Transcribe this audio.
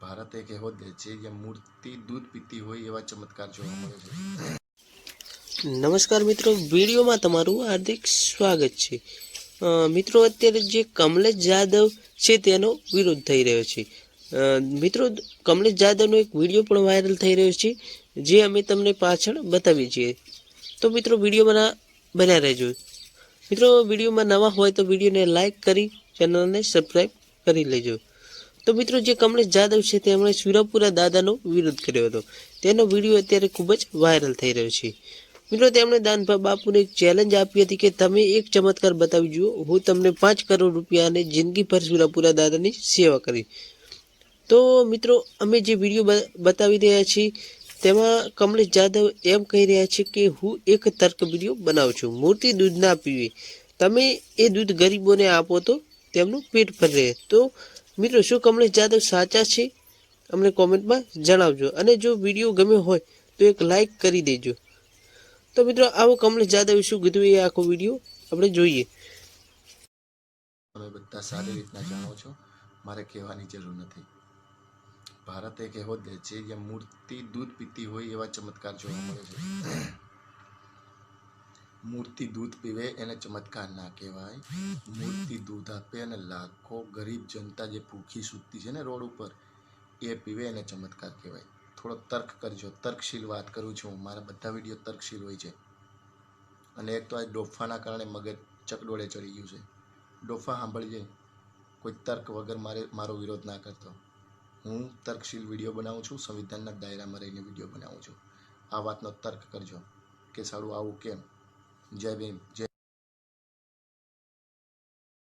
ભારત એક એવો દેશ છે જ્યાં મૂર્તિ દૂધ પીતી હોય એવા ચમત્કાર જોવા મળે છે. નમસ્કાર મિત્રો, વિડીયોમાં તમારું હાર્દિક સ્વાગત છે. મિત્રો, અત્યારે જે કમલેશ જાદવ છે તેનો વિરોધ થઈ રહ્યો છે. મિત્રો, કમલેશ જાદવનો એક વિડીયો પણ વાયરલ થઈ રહ્યો છે, જે અમે તમને પાછળ બતાવીએ છીએ. તો મિત્રો, વિડીયોમાં બન્યા રહેજો. મિત્રો, વિડીયોમાં નવા હોય તો વિડીયોને લાઇક કરી ચેનલને સબસ્ક્રાઈબ કરી લેજો. તો મિત્રો, જે કમલેશ જાદવ છે તેમણે સુરાપુરા દાદાનો વિરોધ કર્યો હતો. તેનો વિડીયો અત્યારે ખૂબ જ વાયરલ થઈ રહ્યો છે. મિત્રો, તેમણે દાનભા બાપુને એક ચેલેન્જ આપી હતી કે તમે એક ચમત્કાર બતાવી જુઓ, હું તમને 5 કરોડ રૂપિયા અને જિંદગીભર સુરાપુરા દાદાની સેવા કરી. તો મિત્રો, અમે જે વિડીયો બતાવી રહ્યા છીએ તેમાં કમલેશ જાદવ એમ કહી રહ્યા છે કે હું એક તર્ક વિડીયો બનાવું છું. મૂર્તિ દૂધ ના પીવે, તમે એ દૂધ ગરીબોને આપો તો તેમનું પેટ ભરે. તો મિત્રો, શું કમલેશ જાદવ સાચા છે? અમને કોમેન્ટમાં જણાવજો. અને જો વિડીયો ગમ્યો હોય તો એક લાઈક કરી દેજો. તો મિત્રો, આવો કમલેશ જાદવે શું કીધું એ આખો વિડીયો આપણે જોઈએ. તમે બધા સારી રીતના જાણો છો, મારે કહેવાની જરૂર નથી. ભારત એક એવો દેશ છે જ્યાં મૂર્તિ દૂધ પીતી હોય એવા ચમત્કાર જોવા મળે છે. મૂર્તિ દૂધ પીવે એને ચમત્કાર ના કહેવાય. મૂર્તિ દૂધ આપે અને લાખો ગરીબ જનતા જે ભૂખી સૂતી છે ને રોડ ઉપર, એ પીવે એને ચમત્કાર કહેવાય. થોડો તર્ક કરજો. તર્કશીલ વાત કરું છું. મારા બધા વિડીયો તર્કશીલ હોય છે. અને એક તો આ ડોફાના કારણે મગજ ચકડોળે ચડી ગયું છે. ડોફા સાંભળજે, કોઈ તર્ક વગર મારો વિરોધ ના કરતો. હું તર્કશીલ વિડીયો બનાવું છું, સંવિધાનના દાયરામાં રહીને વિડીયો બનાવું છું. આ વાતનો તર્ક કરજો કે સારું આવું કેમ. જય ભીમ, જય